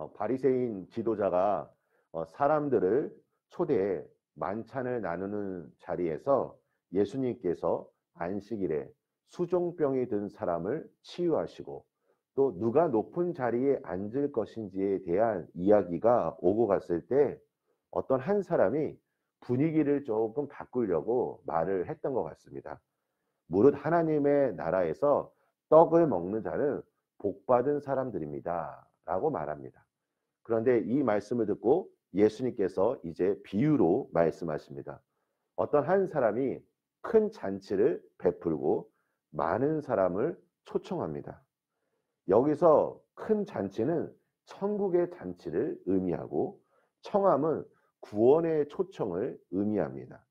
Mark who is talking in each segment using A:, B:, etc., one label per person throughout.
A: 바리새인 지도자가 사람들을 초대해 만찬을 나누는 자리에서 예수님께서 안식일에 수종병이 든 사람을 치유하시고 또 누가 높은 자리에 앉을 것인지에 대한 이야기가 오고 갔을 때 어떤 한 사람이 분위기를 조금 바꾸려고 말을 했던 것 같습니다. 무릇 하나님의 나라에서 떡을 먹는 자는 복받은 사람들입니다. 라고 말합니다. 그런데 이 말씀을 듣고 예수님께서 이제 비유로 말씀하십니다. 어떤 한 사람이 큰 잔치를 베풀고 많은 사람을 초청합니다. 여기서 큰 잔치는 천국의 잔치를 의미하고 청함은 구원의 초청을 의미합니다.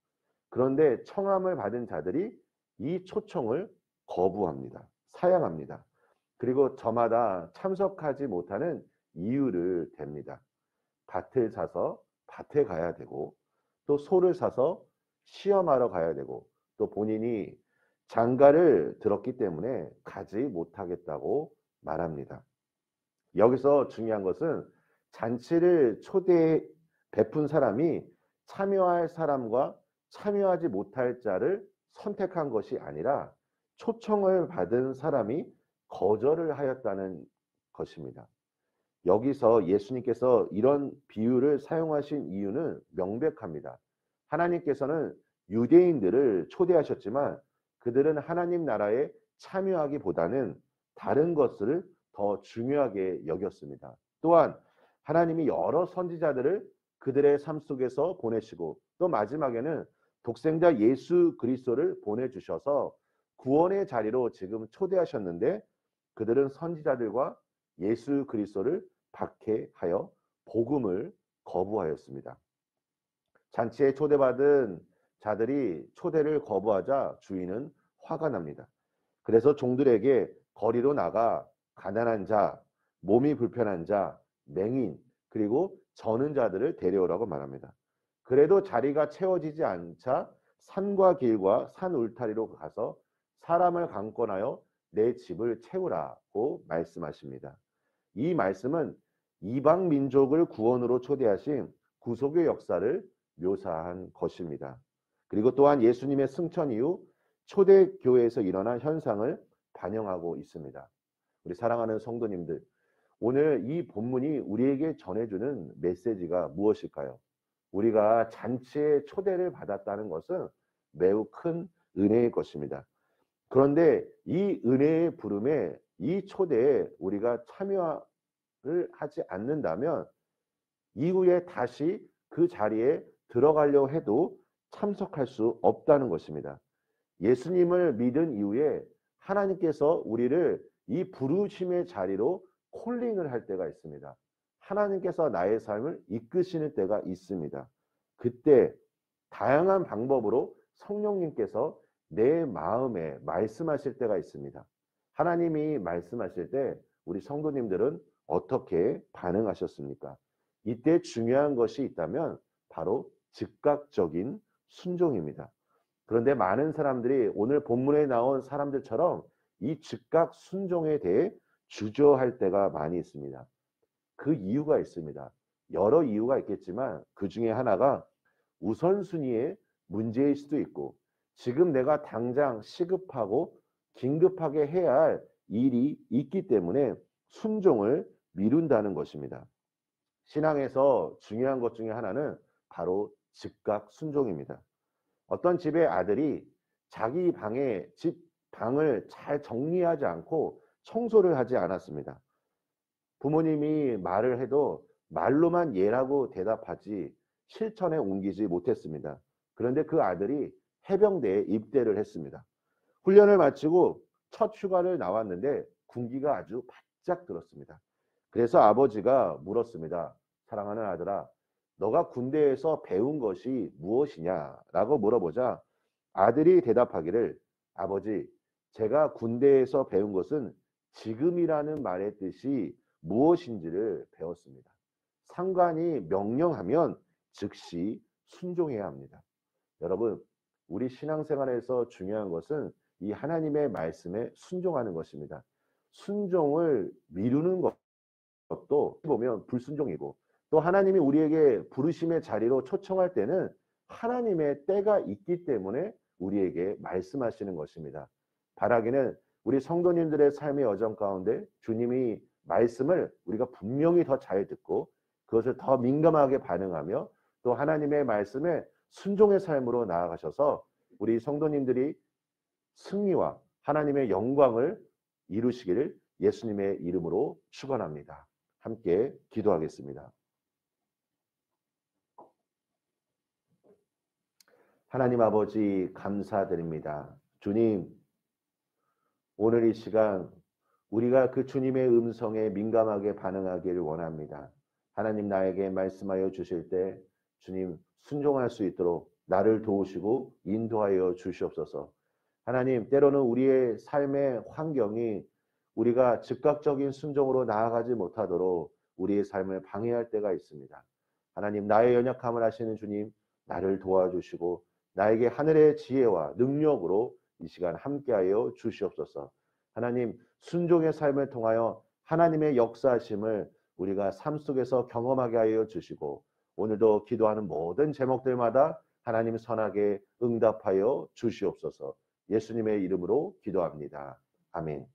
A: 그런데 청함을 받은 자들이 이 초청을 거부합니다. 사양합니다. 그리고 저마다 참석하지 못하는 이유를 댑니다. 밭을 사서 밭에 가야 되고 또 소를 사서 시험하러 가야 되고 또 본인이 장가를 들었기 때문에 가지 못하겠다고 말합니다. 여기서 중요한 것은 잔치를 초대해 베푼 사람이 참여할 사람과 참여하지 못할 자를 선택한 것이 아니라 초청을 받은 사람이 거절을 하였다는 것입니다. 여기서 예수님께서 이런 비유를 사용하신 이유는 명백합니다. 하나님께서는 유대인들을 초대하셨지만 그들은 하나님 나라에 참여하기보다는 다른 것을 더 중요하게 여겼습니다. 또한 하나님이 여러 선지자들을 그들의 삶 속에서 보내시고 또 마지막에는 독생자 예수 그리스도를 보내주셔서 구원의 자리로 지금 초대하셨는데 그들은 선지자들과 예수 그리스도를 박해하여 복음을 거부하였습니다. 잔치에 초대받은 자들이 초대를 거부하자 주인은 화가 납니다. 그래서 종들에게 거리로 나가 가난한 자, 몸이 불편한 자, 맹인, 그리고 저는 자들을 데려오라고 말합니다. 그래도 자리가 채워지지 않자 산과 길과 산 울타리로 가서 사람을 강권하여 내 집을 채우라고 말씀하십니다. 이 말씀은 이방 민족을 구원으로 초대하신 구속의 역사를 묘사한 것입니다. 그리고 또한 예수님의 승천 이후 초대교회에서 일어난 현상을 반영하고 있습니다. 우리 사랑하는 성도님들, 오늘 이 본문이 우리에게 전해주는 메시지가 무엇일까요? 우리가 잔치에 초대를 받았다는 것은 매우 큰 은혜일 것입니다. 그런데 이 은혜의 부름에 이 초대에 우리가 참여를 하지 않는다면 이후에 다시 그 자리에 들어가려 해도 참석할 수 없다는 것입니다. 예수님을 믿은 이후에 하나님께서 우리를 이 부르심의 자리로 콜링을 할 때가 있습니다. 하나님께서 나의 삶을 이끄시는 때가 있습니다. 그때 다양한 방법으로 성령님께서 내 마음에 말씀하실 때가 있습니다. 하나님이 말씀하실 때 우리 성도님들은 어떻게 반응하셨습니까? 이때 중요한 것이 있다면 바로 즉각적인 순종입니다. 그런데 많은 사람들이 오늘 본문에 나온 사람들처럼 이 즉각 순종에 대해 주저할 때가 많이 있습니다. 그 이유가 있습니다. 여러 이유가 있겠지만 그 중에 하나가 우선순위의 문제일 수도 있고 지금 내가 당장 시급하고 긴급하게 해야 할 일이 있기 때문에 순종을 미룬다는 것입니다. 신앙에서 중요한 것 중에 하나는 바로 즉각 순종입니다. 어떤 집의 아들이 자기 집 방을 잘 정리하지 않고 청소를 하지 않았습니다. 부모님이 말을 해도 말로만 예라고 대답하지 실천에 옮기지 못했습니다. 그런데 그 아들이 해병대에 입대를 했습니다. 훈련을 마치고 첫 휴가를 나왔는데 군기가 아주 바짝 들었습니다. 그래서 아버지가 물었습니다. 사랑하는 아들아, 너가 군대에서 배운 것이 무엇이냐라고 물어보자 아들이 대답하기를 아버지, 제가 군대에서 배운 것은 지금이라는 말의 뜻이 무엇인지를 배웠습니다. 상관이 명령하면 즉시 순종해야 합니다. 여러분, 우리 신앙생활에서 중요한 것은 이 하나님의 말씀에 순종하는 것입니다. 순종을 미루는 것 것도 보면 불순종이고, 또 하나님이 우리에게 부르심의 자리로 초청할 때는 하나님의 때가 있기 때문에 우리에게 말씀하시는 것입니다. 바라기는 우리 성도님들의 삶의 여정 가운데 주님이 말씀을 우리가 분명히 더 잘 듣고 그것을 더 민감하게 반응하며 또 하나님의 말씀에 순종의 삶으로 나아가셔서 우리 성도님들이 승리와 하나님의 영광을 이루시기를 예수님의 이름으로 축원합니다. 함께 기도하겠습니다. 하나님 아버지 감사드립니다. 주님, 오늘 이 시간 우리가 그 주님의 음성에 민감하게 반응하기를 원합니다. 하나님 나에게 말씀하여 주실 때 주님 순종할 수 있도록 나를 도우시고 인도하여 주시옵소서. 하나님, 때로는 우리의 삶의 환경이 우리가 즉각적인 순종으로 나아가지 못하도록 우리의 삶을 방해할 때가 있습니다. 하나님, 나의 연약함을 아시는 주님, 나를 도와주시고 나에게 하늘의 지혜와 능력으로 이 시간 함께하여 주시옵소서. 하나님, 순종의 삶을 통하여 하나님의 역사하심을 우리가 삶 속에서 경험하게 하여 주시고 오늘도 기도하는 모든 제목들마다 하나님 선하게 응답하여 주시옵소서. 예수님의 이름으로 기도합니다. 아멘.